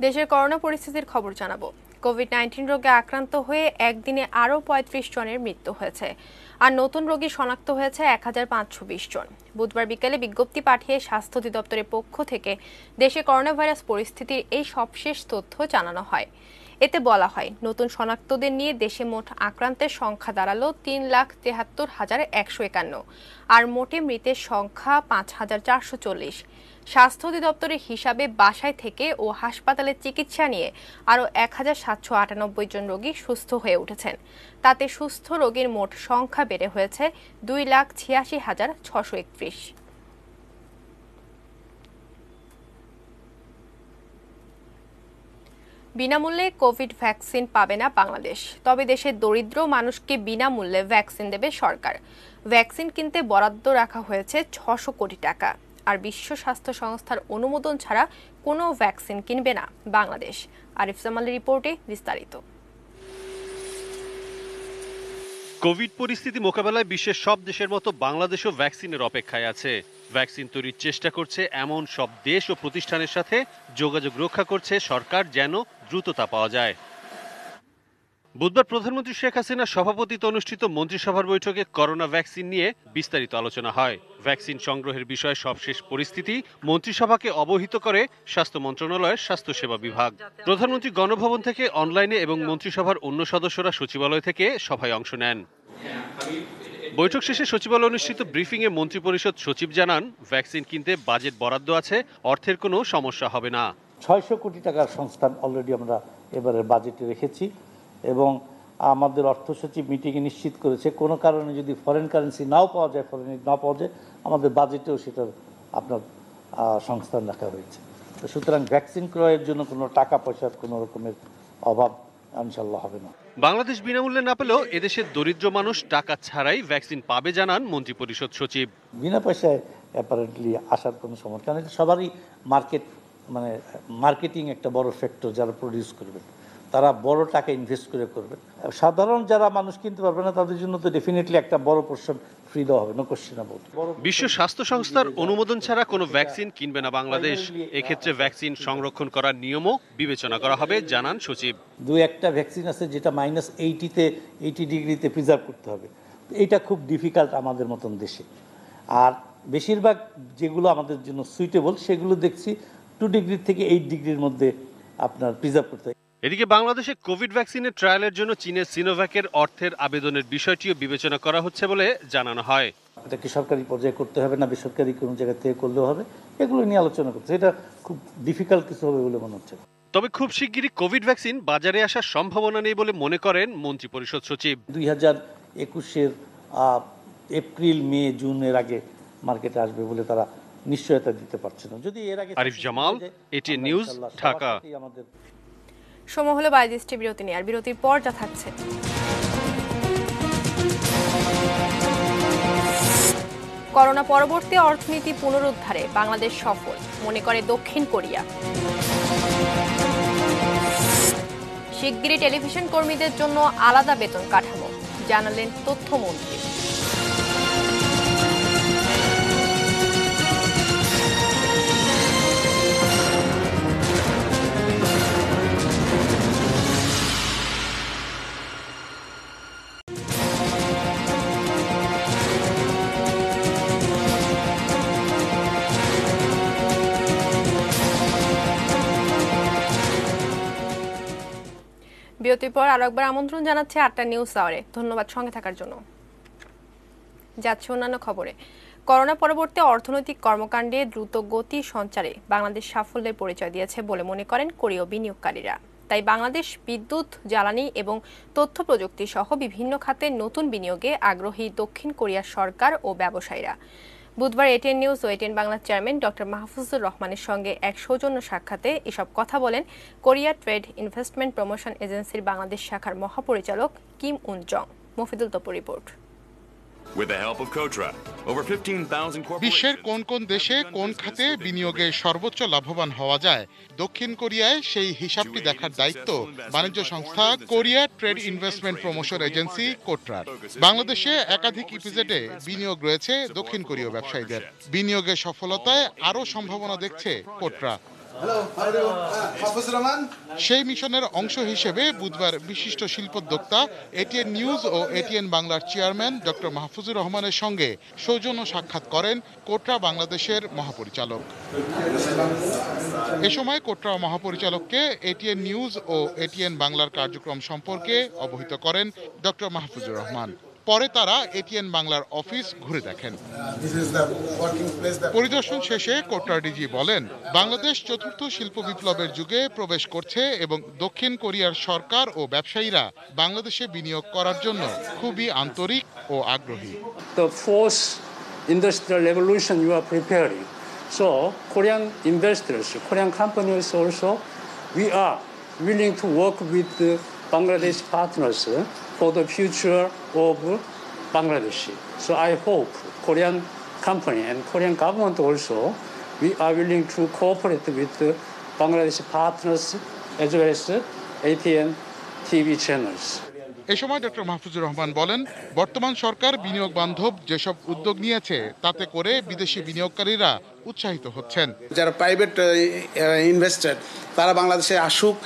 দেশের করোনা পরিস্থিতির খবর জানাবো। কোভিড-19 রোগে আক্রান্ত হয়ে একদিনে আরও ৩৫ জনের মৃত্যু হয়েছে, আর নতুন রোগী শনাক্ত হয়েছে ১৫২০ জন। বুধবার বিকেলে বিজ্ঞপ্তি পাঠিয়ে স্বাস্থ্য অধিদপ্তরের পক্ষ থেকে দেশে করোনা ভাইরাস পরিস্থিতির এই সবশেষ তথ্য জানানো হয়। এতে বলা হয়, নতুন শনাক্তদের নিয়ে দেশে মোট আক্রান্তের সংখ্যা দাঁড়ালো ৩,৭৩,১৫১, আর মোটে মৃতের সংখ্যা ৫,৪৪০। স্বাস্থ্য অধিদপ্তরের হিসাবে বাসায় থেকে ও হাসপাতালে চিকিৎসা নিয়ে আরও ১,৭৯৮ জন রোগী সুস্থ হয়ে উঠেছেন। তাতে সুস্থ রোগীর মোট সংখ্যা বেড়ে হয়েছে ২,৮৬,৬৩১। বিনামূল্যে কোভিড ভ্যাকসিন পাবে না বাংলাদেশ, তবে দেশের দরিদ্র মানুষকে বিনামূল্যে ভ্যাকসিন দেবে সরকার। ভ্যাকসিন কিনতে বরাদ্দ রাখা হয়েছে ৬০০ কোটি টাকা, আর বিশ্ব স্বাস্থ্য সংস্থার অনুমোদন ছাড়া কোনো ভ্যাকসিন কিনবে না বাংলাদেশ। আরিফ জামালের রিপোর্টে বিস্তারিত। কোভিড পরিস্থিতি মোকাবেলায় বিশ্বের সব দেশের মতো বাংলাদেশও ভ্যাকসিনের অপেক্ষায় আছে। ভ্যাকসিন তৈরির চেষ্টা করছে এমন সব দেশ ও প্রতিষ্ঠানের সাথে যোগাযোগ রক্ষা করছে সরকার, যেন দ্রুততা পাওয়া যায়। বুধবার প্রধানমন্ত্রী শেখ হাসিনার সভাপতিত্বে অনুষ্ঠিত মন্ত্রিসভার বৈঠকে করোনা ভ্যাকসিন নিয়ে বিস্তারিত আলোচনা হয়। ভ্যাকসিন সংগ্রহের বিষয়ে সবশেষ পরিস্থিতি মন্ত্রিসভাকে অবহিত করে স্বাস্থ্য মন্ত্রণালয়ের স্বাস্থ্যসেবা বিভাগ। প্রধানমন্ত্রী গণভবন থেকে অনলাইনে এবং মন্ত্রিসভার অন্য সদস্যরা সচিবালয় থেকে সভায় অংশ নেন। বৈঠক শেষে সচিবালয়ে অনুষ্ঠিত ব্রিফিংয়ে মন্ত্রিপরিষদ সচিব জানান, ভ্যাকসিন কিনতে বাজেট বরাদ্দ আছে, অর্থের কোনো সমস্যা হবে না। ৬০০ কোটি টাকার সংস্থান অলরেডি আমরা এবারের বাজেটে রেখেছি এবং আমাদের অর্থ সচিব মিটিংয়ে নিশ্চিত করেছে কোনো কারণে যদি ফরেন কারেন্সি নাও পাওয়া যায়, আমাদের বাজেটেও সেটার আপনার সংস্থান রাখা হয়েছে। তো সুতরাং ভ্যাকসিন ক্রয়ের জন্য কোনো টাকা পয়সার কোনো রকমের অভাব ইনশাআল্লাহ হবে না। বাংলাদেশ বিনামূল্যে না পেলেও এদেশের দরিদ্র মানুষ টাকা ছাড়াই ভ্যাকসিন পাবে জানান মন্ত্রিপরিষদ সচিব। বিনা পয়সায় অ্যাপারেন্টলি আসার কোনো সমস্যা, কারণ সবারই মার্কেটিং একটা বড় ফ্যাক্টর, যারা প্রডিউস করবে তারা বড় টাকা ইনভেস্ট করে করবে। সাধারণ যারা মানুষ কিনতে পারবে না তাদের জন্য তো ডেফিনেটলি একটা বড় পোর্শন ফ্রি দেওয়া হবে, নো কোশ্চেন অ্যাবাউট। বিশ্ব স্বাস্থ্য সংস্থার অনুমোদন ছাড়া কোনো ভ্যাকসিন কিনবে না বাংলাদেশ। এক্ষেত্রে ভ্যাকসিন সংরক্ষণ করার নিয়মও বিবেচনা করা হবে জানান সচিব। দুই একটা ভ্যাকসিন আছে যেটা -80 ডিগ্রিতে প্রিজার্ভ করতে হবে, এইটা খুব ডিফিকাল্ট আমাদের মতন দেশে। আর বেশিরভাগ যেগুলো আমাদের জন্য সুইটেবল সেগুলো দেখছি 2 ডিগ্রি থেকে 8 ডিগ্রির মধ্যে আপনার প্রিজার্ভ করতে হয়। এদিকে বাংলাদেশে কোভিড ভ্যাকসিনের ট্রায়ালের জন্য চীনের সিনোভ্যাকের অর্থের আবেদনের বিষয়টিও বিবেচনা করা হচ্ছে বলে জানানো হয়। এটা কি সরকারি পর্যায়ে করতে হবে না বেসরকারি কোনো জায়গা থেকে করলেও হবে, এগুলো নিয়ে আলোচনা করছে। এটা খুব ডিফিকাল্ট কিছু হবে বলে মনে হচ্ছে। তবে খুব শিগগিরই কোভিড ভ্যাকসিন বাজারে আসার সম্ভাবনা নেই বলে মনে করেন মন্ত্রিপরিষদ সচিব। 2021-এর এপ্রিল মে জুনের আগে মার্কেটে আসবে বলে তারা নিশ্চয়তা দিতে পারছে না। যদি এর আগে। Arif Jamal, ATN news, Dhaka. সময় হলো বায়োদৃষ্টি বিরতি নিয়ে, আর বিরতির পর যা থাকছে। করোনা পরবর্তী অর্থনীতি পুনরুদ্ধারে বাংলাদেশ সফল মনে করে দক্ষিণ কোরিয়া। শিগগিরই টেলিভিশন কর্মীদের জন্য আলাদা বেতন কাঠামো জানালেন তথ্যমন্ত্রী। বিরতির পর আরো একবার আমন্ত্রণ জানাচ্ছে 8টা নিউজ আওয়ারে। ধন্যবাদ সঙ্গে থাকার জন্য। যাচ্ছে অন্যান্য খবরে। করোনা পরবর্তী অর্থনৈতিক কর্মকাণ্ডে দ্রুত গতি সঞ্চারে বাংলাদেশ সাফল্যের পরিচয় দিয়েছে বলে মনে করেন কোরীয় বিনিয়োগকারীরা। তাই বাংলাদেশ বিদ্যুৎ, জ্বালানি এবং তথ্য প্রযুক্তি সহ বিভিন্ন খাতে নতুন বিনিয়োগে আগ্রহী দক্ষিণ কোরিয়ার সরকার ও ব্যবসায়ীরা। বুধবার এটিএন নিউজ ও এটিএন বাংলার চেয়ারম্যান ডক্টর মাহফুজুর রহমানের সঙ্গে এক সৌজন্য সাক্ষাতে এসব কথা বলেন কোরিয়া ট্রেড ইনভেস্টমেন্ট প্রমোশন এজেন্সির বাংলাদেশ শাখার মহাপরিচালক Kim Un Jong. Mofidul Tapu report. বিশ্বের কোন কোন দেশে কোন খাতে বিনিয়োগে সর্বোচ্চ লাভবান হওয়া যায়, দক্ষিণ কোরিয়ায় সেই হিসাবটি দেখার দায়িত্ব বাণিজ্য সংস্থা Korea trade investment promotion agency কোট্রার। বাংলাদেশে একাধিক ইপিজেডে বিনিয়োগ রয়েছে দক্ষিণ কোরীয় ব্যবসায়ীদের। বিনিয়োগের সফলতায় আরও সম্ভাবনা দেখছে কোট্রা। সেই মিশনের অংশ হিসেবে বুধবার বিশিষ্ট শিল্পোদ্যোক্তা এটিএন নিউজ ও এটিএন বাংলার চেয়ারম্যান ডক্টর মাহফুজুর রহমানের সঙ্গে সৌজন্য সাক্ষাৎ করেন কোট্রা বাংলাদেশের মহাপরিচালক। এ সময় কোট্রা মহাপরিচালককে এটিএন নিউজ ও এটিএন বাংলার কার্যক্রম সম্পর্কে অবহিত করেন ডক্টর মাহফুজুর রহমান। পরে তারা এটিএন বাংলার অফিস ঘুরে দেখেন। পরিদর্শন শেষে কোট্রা ডিজি বলেন, বাংলাদেশ চতুর্থ শিল্প বিপ্লবের যুগে প্রবেশ করছে এবং দক্ষিণ কোরিয়ার সরকার ও ব্যবসায়ীরা বাংলাদেশে বিনিয়োগ করার জন্য খুবই আন্তরিক ও আগ্রহী। The fourth industrial revolution you are preparing. So Korean investors, Korean companies also, we are willing to work with the Bangladesh partners for the future of Bangladesh. So I hope Korean company and Korean government also, we are willing to cooperate with the Bangladesh partners as well as ATN TV channels. এ সময় ডক্টর মাহফুজুর রহমান বলেন, বর্তমান সরকার বিনিয়োগ বান্ধব যেসব উদ্যোগ নিয়েছে তাতে করে বিদেশি বিনিয়োগকারীরা উৎসাহিত হচ্ছেন। যারা প্রাইভেট ইনভেস্টর তারা বাংলাদেশে আসুক।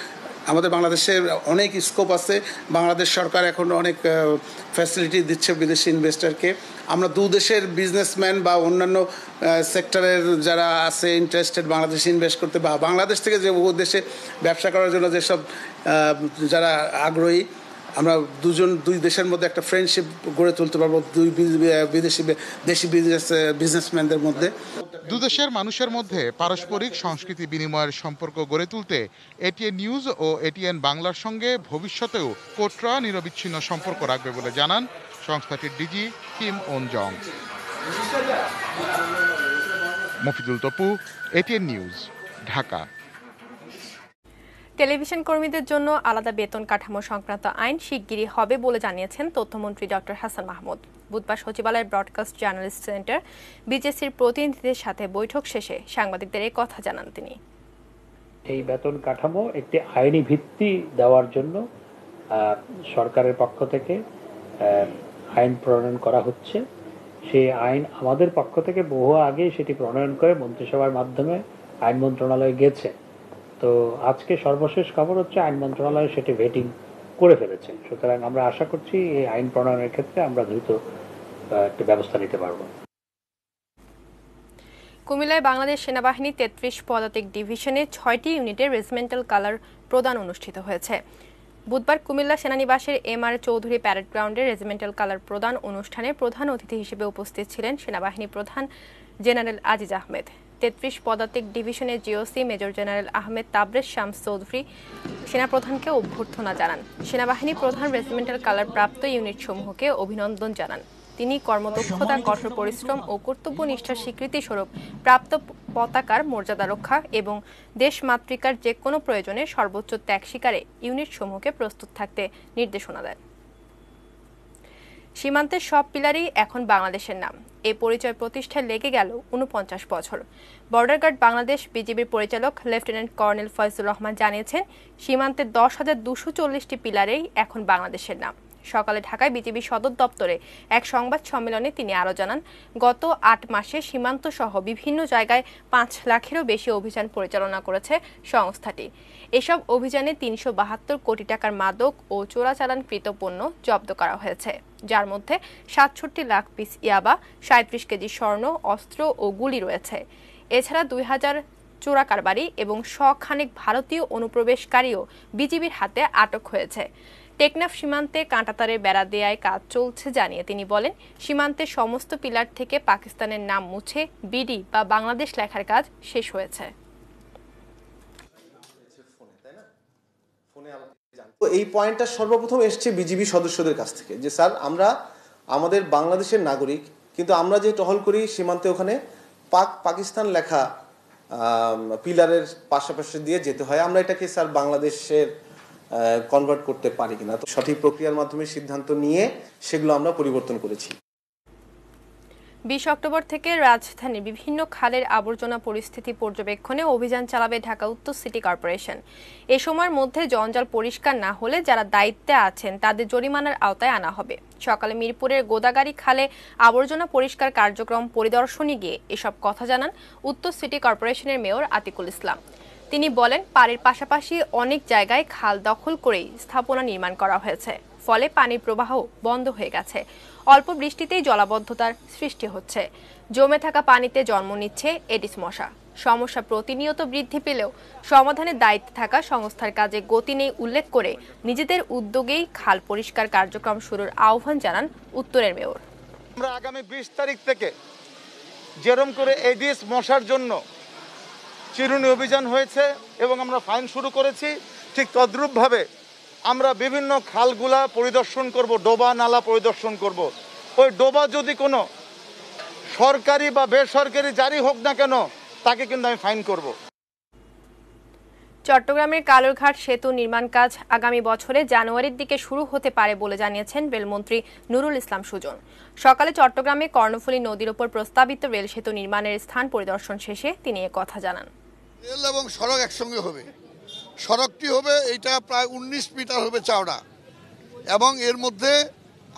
আমাদের বাংলাদেশের অনেক স্কোপ আছে। বাংলাদেশ সরকার এখন অনেক ফ্যাসিলিটি দিচ্ছে বিদেশি ইনভেস্টরকে। আমরা দু দেশের বিজনেসম্যান বা অন্যান্য সেক্টরের যারা আছে ইন্টারেস্টেড বাংলাদেশে ইনভেস্ট করতে বা বাংলাদেশ থেকে যে দেশে ব্যবসা করার জন্য যেসব যারা আগ্রহী, আমরা দুই দেশের মধ্যে একটা ফ্রেন্ডশিপ গড়ে তুলতে পারবো দুই দেশি বিজনেসম্যানদের মধ্যে। দুদেশের মানুষের মধ্যে পারস্পরিক সংস্কৃতি বিনিময়ের সম্পর্ক গড়ে তুলতে এটিএন নিউজ ও এটিএন বাংলার সঙ্গে ভবিষ্যতেও কোট্রা নিরবিচ্ছিন্ন সম্পর্ক রাখবে বলে জানান সংস্থাটির DG Kim Un Jong. Mofidul Topu, ATN news, Dhaka. Television কর্মীদের জন্য আলাদা বেতন কাঠামো সংক্রান্ত আইন শিগগিরই হবে বলে জানিয়েছেন তথ্যমন্ত্রী ডক্টর হাসান মাহমুদ। বুধবার সচিবালয়ের ব্রডকাস্ট জার্নালিস্ট সেন্টার বিজেসির প্রতিনিধিদের সাথে বৈঠক শেষে সাংবাদিকদের এই কথা জানান তিনি। এই বেতন কাঠামো একটি আইনি ভিত্তি দেওয়ার জন্য সরকারের পক্ষ থেকে আইন প্রণয়ন করা হচ্ছে। সেই আইন আমাদের পক্ষ থেকে বহু আগেই সেটি প্রণয়ন করে মন্ত্রিসভার মাধ্যমে আইন মন্ত্রণালয়ে গেছে। তো আজকে সর্বশেষ খবর হচ্ছে আইন মন্ত্রণালয় সেটি ভেটিং করে ফেলেছে। সুতরাং আমরা আশা করছি এই আইন প্রণয়নের ক্ষেত্রে আমরা দ্রুত একটা ব্যবস্থা নিতে পারব। কুমিল্লায় বাংলাদেশ সেনাবাহিনী ৩৩ পদাতিক ডিভিশনে ৬টি ইউনিটের রেজিমেন্টাল কালার প্রদান অনুষ্ঠিত হয়েছে। বুধবার কুমিল্লা সেনানিবাসের এম.আর. চৌধুরী প্যারেড গ্রাউন্ডে রেজিমেন্টাল কালার প্রদান অনুষ্ঠানে প্রধান অতিথি হিসেবে উপস্থিত ছিলেন সেনাবাহিনী প্রধান জেনারেল আজিজ আহমেদ। ৩৩ পদাতিক ডিভিশনের GOC major general Ahmed Tabrez Shams Chowdhury সেনাপ্রধানকে অভ্যর্থনা জানান। সেনাবাহিনী প্রধান রেজিমেন্টাল কালার প্রাপ্ত ইউনিটসমূহকে অভিনন্দন জানান। তিনি কর্মদক্ষতা, কঠোর পরিশ্রম ও কর্তব্যনিষ্ঠার স্বীকৃতি স্বরূপ প্রাপ্ত পতাকার মর্যাদা রক্ষা এবং দেশমাতৃকার যে কোনো প্রয়োজনে সর্বোচ্চ ত্যাগ স্বীকারে ইউনিটসমূহকে প্রস্তুত থাকতে নির্দেশনা দেন। সীমান্তের সব পিলারই এখন বাংলাদেশের নাম। এই পরিচয় প্রতিষ্ঠায় লেগে গেল ৪৯ বছর। বর্ডার গার্ড বাংলাদেশ বিজিবির পরিচালক লেফটেন্যান্ট কর্নেল ফয়জুর রহমান জানিয়েছেন, সীমান্তের ১০,২৪০টি পিলারেই এখন বাংলাদেশের নাম। সকালে ঢাকায় বিজিবি সদর দপ্তরে এক সংবাদ সম্মেলনে তিনি আরও জানান, গত ৮ মাসে সীমান্ত সহ বিভিন্ন জায়গায় ৫ লাখেরও বেশি অভিযান পরিচালনা করেছে সংস্থাটি। এসব অভিযানে ৩৭২ কোটি টাকার মাদক ও চোরাচালানকৃত পণ্য জব্দ করা হয়েছে, যার মধ্যে ৬৭ লাখ পিস ইয়াবা, ৩৭ কেজি স্বর্ণ, অস্ত্র ও গুলি রয়েছে। এছাড়া ২,০০০ চোরা কারবারি এবং শখানেক ভারতীয় অনুপ্রবেশকারীও বিজিবির হাতে আটক হয়েছে। টেকনাফ সীমান্তে কাঁটাতারের বেড়া দেয়ায় কাজ চলছে জানিয়ে তিনি বলেন, সীমান্তের সমস্ত পিলার থেকে পাকিস্তানের নাম মুছে বিডি বা বাংলাদেশ লেখার কাজ শেষ হয়েছে। তো এই পয়েন্টটা সর্বপ্রথম এসছে বিজিবি সদস্যদের কাছ থেকে, যে স্যার আমরা আমাদের বাংলাদেশের নাগরিক, কিন্তু আমরা যে টহল করি সীমান্তে ওখানে পাকিস্তান লেখা পিলারের পাশাপাশি দিয়ে যেতে হয়, আমরা এটাকে স্যার বাংলাদেশের কনভার্ট করতে পারি কিনা। তো সঠিক প্রক্রিয়ার মাধ্যমে সিদ্ধান্ত নিয়ে সেগুলো আমরা পরিবর্তন করেছি। ২০ অক্টোবর থেকে রাজধানীর বিভিন্ন খালের আবর্জনা পরিস্থিতি পর্যবেক্ষণে অভিযান চালাবে ঢাকা উত্তর সিটি কর্পোরেশন। এ সময়ের মধ্যে জঞ্জাল পরিষ্কার না হলে যারা দায়িত্বে আছেন তাদের জরিমানার আওতায় আনা হবে। সকালে মিরপুরের গোদাগাড়ি খালে আবর্জনা পরিষ্কার কার্যক্রম পরিদর্শনে গিয়ে এসব কথা জানান উত্তর সিটি কর্পোরেশনের মেয়র আতিকুল ইসলাম। তিনি বলেন, পাড়ের পাশাপাশি অনেক জায়গায় খাল দখল করেই স্থাপনা নির্মাণ করা হয়েছে, ফলে পানির প্রবাহ বন্ধ হয়ে গেছে। অল্প বৃষ্টিতেই জলাবদ্ধতার সৃষ্টি হচ্ছে। জমে থাকা পানিতে জন্ম নিচ্ছে এডিস মশা। সমস্যা প্রতিনিয়ত বৃদ্ধি পেলেও সমাধানের দায়িত্বে থাকা সংস্থার কাজে গতি নেই উল্লেখ করে নিজেদের উদ্যোগেই খাল পরিষ্কার কার্যক্রম শুরুর আহ্বান জানান উত্তরের মেয়র। আমরা আগামী ২০ তারিখ থেকে যেরকম করে এডিস মশার জন্য চিরুনি অভিযান হয়েছে এবং আমরা ফাইন শুরু করেছি, ঠিক তদ্রূপভাবে আমরা বিভিন্ন খালগুলা পরিদর্শন করব, ডোবা নালা পরিদর্শন করব। ওই ডোবা যদি কোনো সরকারি বা বেসরকারি জারি হোক না কেন, তাকে কিন্তু আমি ফাইন করব। চট্টগ্রামের কালুরঘাট সেতু নির্মাণ কাজ আগামী বছরে জানুয়ারির দিকে শুরু হতে পারে বলে জানিয়েছেন রেলমন্ত্রী নুরুল ইসলাম সুজন। সকালে চট্টগ্রামে কর্ণফুলী নদীর ওপর প্রস্তাবিত রেল সেতু নির্মাণের স্থান পরিদর্শন শেষে তিনি এ কথা জানান। রেল এবং সড়ক একসঙ্গে হবে। সড়কটি হবে, এইটা প্রায় ১৯ মিটার হবে চওড়া, এবং এর মধ্যে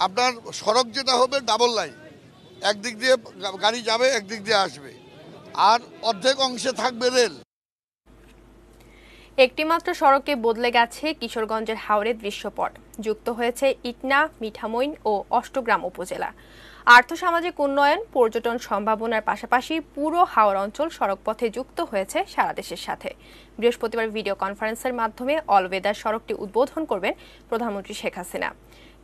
আপনার সড়ক যেটা হবে ডাবল লাইন, একদিক দিয়ে গাড়ি যাবে, একদিক দিয়ে আসবে, আর অর্ধেক অংশে থাকবে রেল। একটিমাত্র সড়কে বদলে গেছে কিশোরগঞ্জের হাওরের দৃশ্যপট। যুক্ত হয়েছে ইটনা, মিঠামইন ও অষ্টগ্রাম উপজেলা। আর্থসামাজিক উন্নয়ন, পর্যটন সম্ভাবনার পাশাপাশি পুরো হাওর অঞ্চল সড়কপথে যুক্ত হয়েছে সারা দেশের সাথে। বৃহস্পতিবার ভিডিও কনফারেন্সের মাধ্যমে অলওয়েদার সড়কটি উদ্বোধন করবেন প্রধানমন্ত্রী শেখ হাসিনা।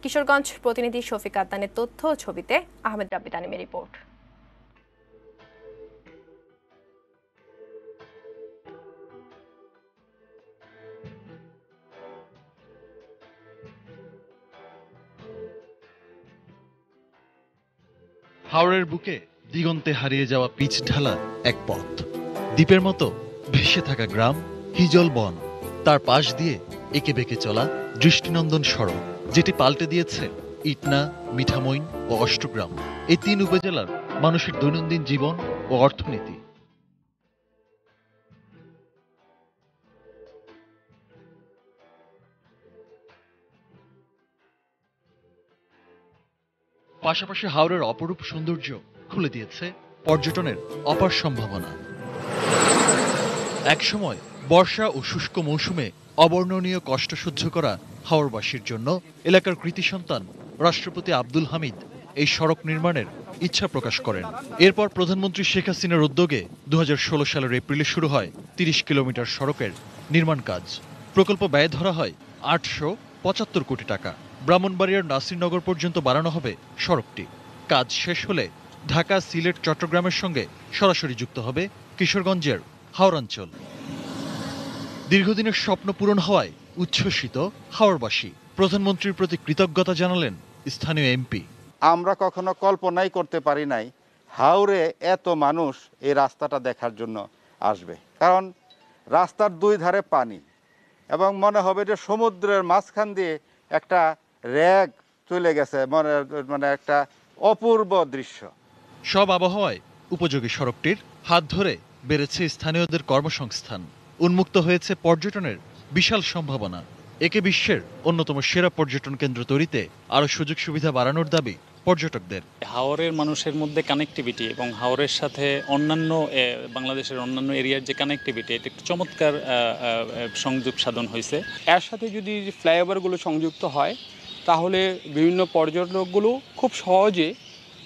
কিশোরগঞ্জ প্রতিনিধি শফিক আদনানের তথ্য ও ছবিতে আহমেদ রাব্বি তানিমের রিপোর্ট। হাওরের বুকে দিগন্তে হারিয়ে যাওয়া পিচ ঢালা এক পথ, দ্বীপের মতো ভেসে থাকা গ্রাম, হিজল বন, তার পাশ দিয়ে একে বেঁকে চলা দৃষ্টিনন্দন সড়ক, যেটি পাল্টে দিয়েছে ইটনা, মিঠামইন ও অষ্টগ্রাম, এই ৩ উপজেলার মানুষের দৈনন্দিন জীবন ও অর্থনীতি। পাশাপাশি হাওরের অপরূপ সৌন্দর্য খুলে দিয়েছে পর্যটনের অপার সম্ভাবনা। একসময় বর্ষা ও শুষ্ক মৌসুমে অবর্ণনীয় কষ্ট সহ্য করা হাওরবাসীর জন্য এলাকার কৃতি সন্তান রাষ্ট্রপতি আব্দুল হামিদ এই সড়ক নির্মাণের ইচ্ছা প্রকাশ করেন। এরপর প্রধানমন্ত্রী শেখ হাসিনার উদ্যোগে 2016 সালের এপ্রিলে শুরু হয় 30 কিলোমিটার সড়কের নির্মাণ কাজ। প্রকল্প ব্যয় ধরা হয় 875 কোটি টাকা। ব্রাহ্মণবাড়িয়ার নাসিরনগর পর্যন্ত বাড়ানো হবে সড়কটি। কাজ শেষ হলে ঢাকা, সিলেট, চট্টগ্রামের সঙ্গে সরাসরি যুক্ত হবে কিশোরগঞ্জের হাওরাঞ্চল। দীর্ঘদিনের স্বপ্ন পূরণ হওয়ায় উচ্ছ্বসিত হাওরবাসী। প্রধানমন্ত্রীর প্রতি কৃতজ্ঞতা জানালেন স্থানীয় এমপি। আমরা কখনো কল্পনাই করতে পারি নাই হাওরে এত মানুষ এই রাস্তাটা দেখার জন্য আসবে, কারণ রাস্তার দুই ধারে পানি এবং মনে হবে যে সমুদ্রের মাঝখান দিয়ে একটা রেগ চলে গেছে, মানে একটা অপূর্ব দৃশ্য। সব আবহাওয়ায় উপযোগী সড়কটির হাত ধরে বেড়েছে স্থানীয়দের কর্মসংস্থান, উন্মুক্ত হয়েছে পর্যটনের বিশাল সম্ভাবনা। একে বিশ্বের অন্যতম সেরা পর্যটন কেন্দ্র তৈরিতে আরও সুযোগ সুবিধা বাড়ানোর দাবি পর্যটকদের। হাওরের মানুষের মধ্যে কানেক্টিভিটি এবং হাওরের সাথে অন্যান্য বাংলাদেশের অন্যান্য এরিয়ার যে কানেক্টিভিটি, এটা একটু চমৎকার সংযোগ সাধন হয়েছে। এর সাথে যদি ফ্লাইওভারগুলো সংযুক্ত হয় তাহলে বিভিন্ন পর্যটকগুলো খুব সহজে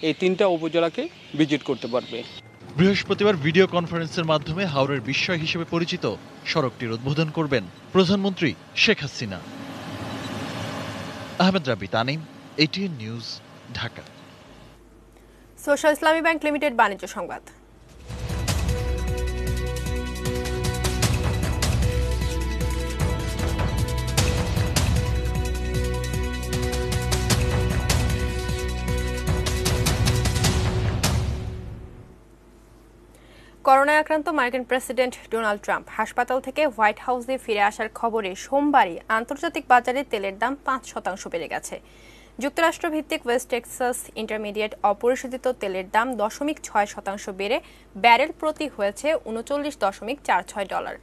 এই 3টা উপজেলাকে ভিজিট করতে পারবে। বৃহস্পতিবার ভিডিও কনফারেন্সের মাধ্যমে হাওরের বিস্ময় হিসেবে পরিচিত সড়কটির উদ্বোধন করবেন প্রধানমন্ত্রী শেখ হাসিনা। আহমেদ রাবি, Tanim, ATN news, Dhaka. Social ইসলামী ব্যাংক লিমিটেড বাণিজ্য সংবাদ। করোনায় আক্রান্ত মার্কিন প্রেসিডেন্ট ডোনাল্ড ট্রাম্প হাসপাতাল থেকে হোয়াইট হাউসে ফিরে আসার খবরে সোমবারই আন্তর্জাতিক বাজারে তেলের দাম 5% বেড়ে গেছে। যুক্তরাষ্ট্র ভিত্তিক ওয়েস্ট টেক্সাস ইন্টারমিডিয়েট অপরিশোধিত তেলের দাম 0.6% বেড়ে ব্যারেল প্রতি হয়েছে $39.46।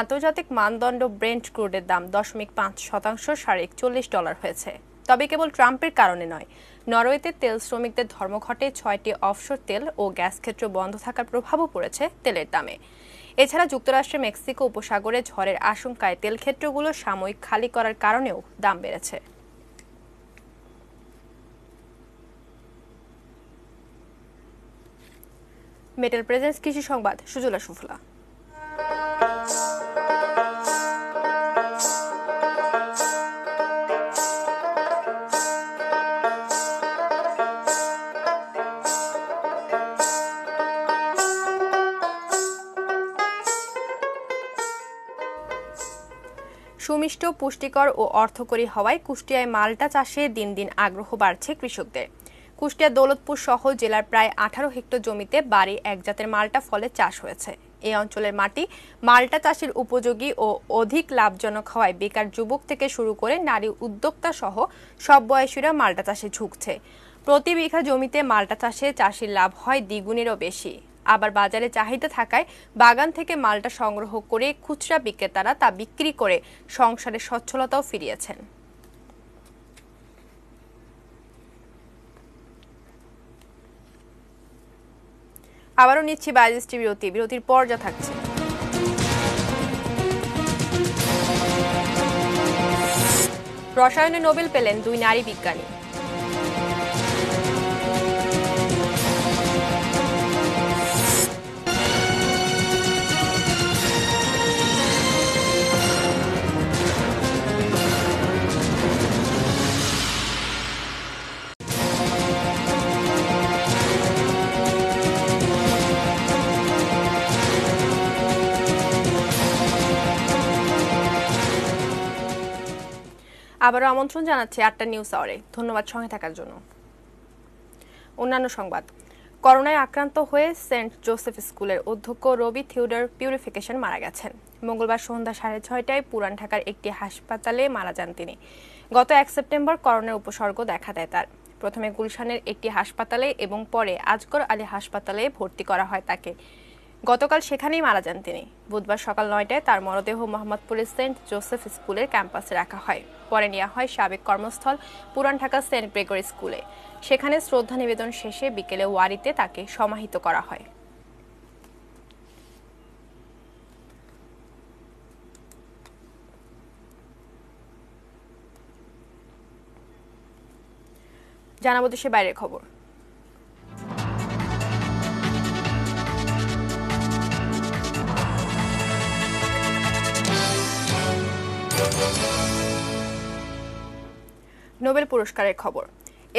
আন্তর্জাতিক মানদণ্ড ব্রেন্ট ক্রুডের দাম 0.5% $41 হয়েছে। তবে কেবল ট্রাম্পের কারণে নয়, নরওয়েতে তেল শ্রমিকদের ধর্মঘটে 6টি অফশোর তেল ও গ্যাস ক্ষেত্র বন্ধ থাকার প্রভাবও পড়েছে তেলের দামে। এছাড়া যুক্তরাষ্ট্রের মেক্সিকো উপসাগরে ঝড়ের আশঙ্কায় তেল ক্ষেত্রগুলো সাময়িক খালি করার কারণেও দাম বেড়েছে। মেটাল প্রেজেন্স কৃষি সংবাদ, সুজলা সুফলা। সুমিষ্ট, পুষ্টিকর ও অর্থকরী হওয়ায় কুষ্টিয়ায় মাল্টা চাষে দিন দিন আগ্রহ বাড়ছে কৃষকদের। কুষ্টিয়ার দৌলতপুর সহ জেলার প্রায় 18 হেক্টর জমিতে বাড়ি এক জাতের মাল্টা ফলের চাষ হয়েছে। এই অঞ্চলের মাটি মাল্টা চাষের উপযোগী ও অধিক লাভজনক হওয়ায় বেকার যুবক থেকে শুরু করে নারী উদ্যোক্তা সহ সব বয়সীরা মাল্টা চাষে ঝুঁকছে। প্রতি বিঘা জমিতে মাল্টা চাষে চাষির লাভ হয় দ্বিগুণেরও বেশি। আবার বাজারে চাহিদা থাকায় বাগান থেকে মাল্টা সংগ্রহ করে খুচরা বিক্রেতারা তা বিক্রি করে সংসারে সচ্ছলতাও ফিরিয়েছেন। আবারও নিচ্ছি বায়োলজিস্ট্রি বিরতির পর যা থাকছে। রসায়নে নোবেল পেলেন 2 নারী বিজ্ঞানী। আবারও আমন্ত্রণ জানাচ্ছি 8টা নিউজ আওয়ারে। ধন্যবাদ সঙ্গে থাকার জন্য। অন্যান্য সংবাদ। করোনায় আক্রান্ত হয়ে সেন্ট জোসেফ স্কুলের অধ্যক্ষ রবি থিওডর পিউরিফিকেশন মারা গেছেন। মঙ্গলবার সন্ধ্যা 6:30টায় পুরান ঢাকার একটি হাসপাতালে মারা যান তিনি। গত 1 সেপ্টেম্বর করোনার উপসর্গ দেখা দেয় তার। প্রথমে গুলশানের একটি হাসপাতালে এবং পরে আজগর আলী হাসপাতালে ভর্তি করা হয় তাকে। গতকাল সেখানেই মারা যান তিনি। বুধবার সকাল ৯টায় তার মরদেহ মোহাম্মদপুরের সেন্ট জোসেফ স্কুলের ক্যাম্পাসে রাখা হয়। পরে নেওয়া হয় সাবেক কর্মস্থল পুরান ঢাকা সেন্ট গ্রেগরি স্কুলে। সেখানে শ্রদ্ধা নিবেদন শেষে বিকেলে ওয়ারিতে তাকে সমাহিত করা হয়। জানাবো দেশের বাইরের খবর। নোবেল পুরস্কারের খবর।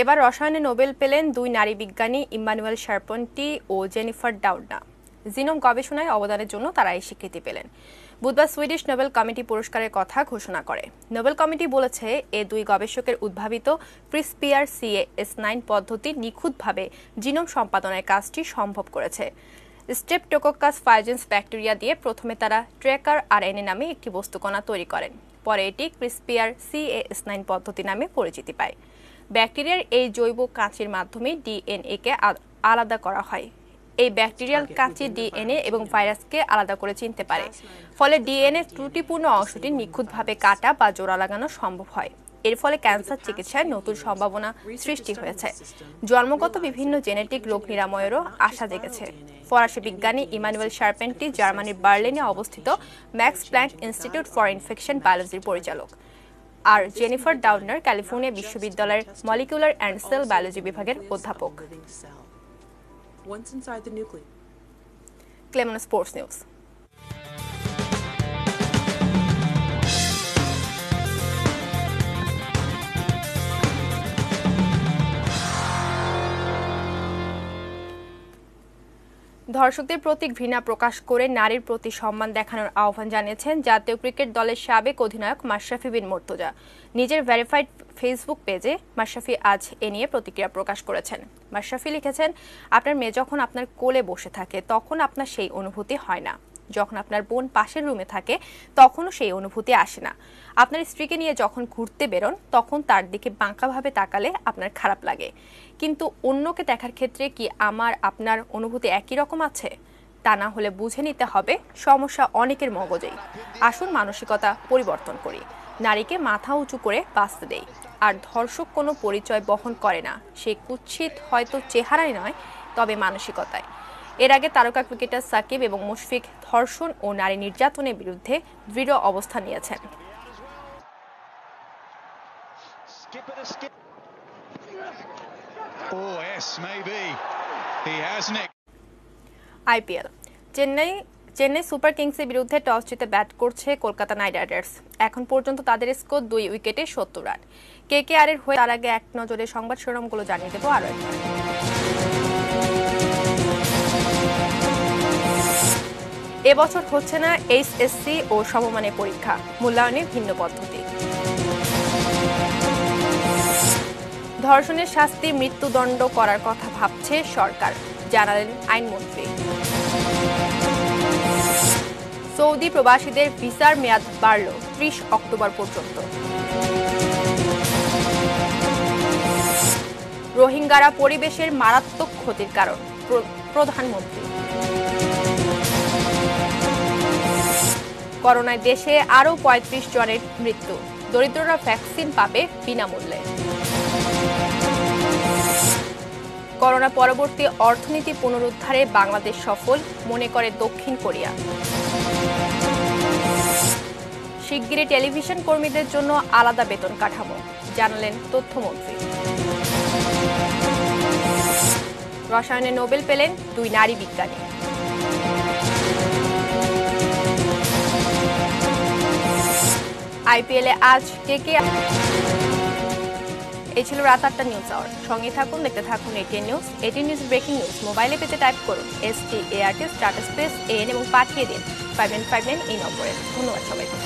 এবার রসায়নে নোবেল পেলেন দুই নারী বিজ্ঞানী ইম্মানুয়েল শার্পেন্টি ও জেনিফার ডাউডনা। জিনোম গবেষণায় অবদানের জন্য তারা এই স্বীকৃতি পেলেন। বুধবার সুইডিশ নোবেল কমিটি পুরস্কারের কথা ঘোষণা করে। নোবেল কমিটি বলেছে, এ দুই গবেষকের উদ্ভাবিত ক্রিসপিয়ার CAS9 পদ্ধতি নিখুঁতভাবে জিনোম সম্পাদনের কাজটি সম্ভব করেছে। স্ট্রেপ্টোকোকাস ফাইজেন্স ব্যাকটেরিয়া দিয়ে প্রথমে তারা ট্র্যাকার RNA নামে একটি বস্তুকণা তৈরি করেন। পরে এটি ক্রিসপিয়ার CAS9 পদ্ধতি নামে পরিচিতি পায়। ব্যাকটেরিয়ার এই জৈব কাঁচির মাধ্যমে DNA কে আলাদা করা হয়। এই ব্যাকটেরিয়াল কাঁচি DNA এবং ভাইরাসকে আলাদা করে চিনতে পারে। ফলে DNA ত্রুটিপূর্ণ অংশটি নিখুঁতভাবে কাটা বা জোড়া লাগানো সম্ভব হয়। এর ফলে ক্যান্সার চিকিৎসায় নতুন সম্ভাবনা সৃষ্টি হয়েছে। জন্মগত বিভিন্ন জেনেটিক রোগ নিরাময়েরও আশা জেগেছে। ফরাসি বিজ্ঞানী ইমানুয়েল শার্পেন্টি জার্মানির বার্লিনে অবস্থিত Max Planck Institute for Infection বায়োলজির পরিচালক, আর জেনিফার ডাউডনার ক্যালিফোর্নিয়া বিশ্ববিদ্যালয়ের মলিকুলার অ্যান্ড সেল বায়োলজি বিভাগের অধ্যাপক। ক্লেমন স্পোর্টস নিউজ। ধর্ষকদের প্রতি ঘৃণা প্রকাশ করে নারীর প্রতি সম্মান দেখানোর আহ্বান জানিয়েছেন জাতীয় ক্রিকেট দলের সাবেক অধিনায়ক মাশরাফি বিন মুর্তজা। নিজের ভেরিফাইড ফেসবুক পেজে মাশরাফি আজ এ নিয়ে প্রতিক্রিয়া প্রকাশ করেছেন। মাশরাফি লিখেছেন, আপনার মেয়ে যখন আপনার কোলে বসে থাকে তখন আপনার সেই অনুভূতি হয় না। যখন আপনার বোন পাশের রুমে থাকে তখনও সেই অনুভূতি আসে না। আপনার স্ত্রীকে নিয়ে যখন ঘুরতে বেরোন তখন তার দিকে বাঁকাভাবে তাকালে আপনার খারাপ লাগে। কিন্তু অন্যকে দেখার ক্ষেত্রে কি আমার আপনার অনুভূতি একই রকম আছে? তা না হলে বুঝে নিতে হবে সমস্যা অনেকের মগজেই। আসুন মানসিকতা পরিবর্তন করি, নারীকে মাথা উঁচু করে বাঁচতে দেই। আর ধর্ষক কোনো পরিচয় বহন করে না, সে কুৎসিত হয়তো চেহারায় নয়, তবে মানসিকতায়। এর আগে তারকা ক্রিকেটার সাকিব এবং মুশফিক ধর্ষণ ও নারী নির্যাতনের বিরুদ্ধে দৃঢ় অবস্থান নিয়েছেন। IPL চেন্নাই সুপার কিংসের বিরুদ্ধে টস জিতে ব্যাট করছে কলকাতা নাইট রাইডার্স। এখন পর্যন্ত তাদের স্কোর 2 উইকেটে 70 রান। KKR এর হয়ে তার আগে এক নজরে সংবাদ শিরোনামগুলো জানিয়ে দেবো আরো একবার। এবছর হচ্ছে না HSC ও সমমানের পরীক্ষা, মূল্যায়নের ভিন্ন পদ্ধতি। ধর্ষণের শাস্তি মৃত্যুদণ্ড করার কথা ভাবছে সরকার, জানালেন আইনমন্ত্রী। সৌদি প্রবাসীদের ভিসার মেয়াদ বাড়ল 30 অক্টোবর পর্যন্ত। রোহিঙ্গারা পরিবেশের মারাত্মক ক্ষতির কারণ, প্রধানমন্ত্রী। করোনায় দেশে আরও 35 জনের মৃত্যু, দরিদ্ররা ভ্যাকসিন পাবে বিনামূল্যে। করোনা পরবর্তী অর্থনীতি পুনরুদ্ধারে বাংলাদেশ সফল, মনে করে দক্ষিণ কোরিয়া। শিগগিরই টেলিভিশন কর্মীদের জন্য আলাদা বেতন কাঠামো, জানালেন তথ্যমন্ত্রী। রসায়নে নোবেল পেলেন 2 নারী বিজ্ঞানী। IPL-এ আজ KKR। এই ছিল রাত 8টা নিউজ আওয়ার। সঙ্গে থাকুন, দেখতে থাকুন ATN news. ATN news breaking news মোবাইলে পেতে টাইপ করুন START স্টার্ট স্পেস AN এবং পাঠিয়ে দিন 5959 এই নম্বরে। ধন্যবাদ সবাইকে।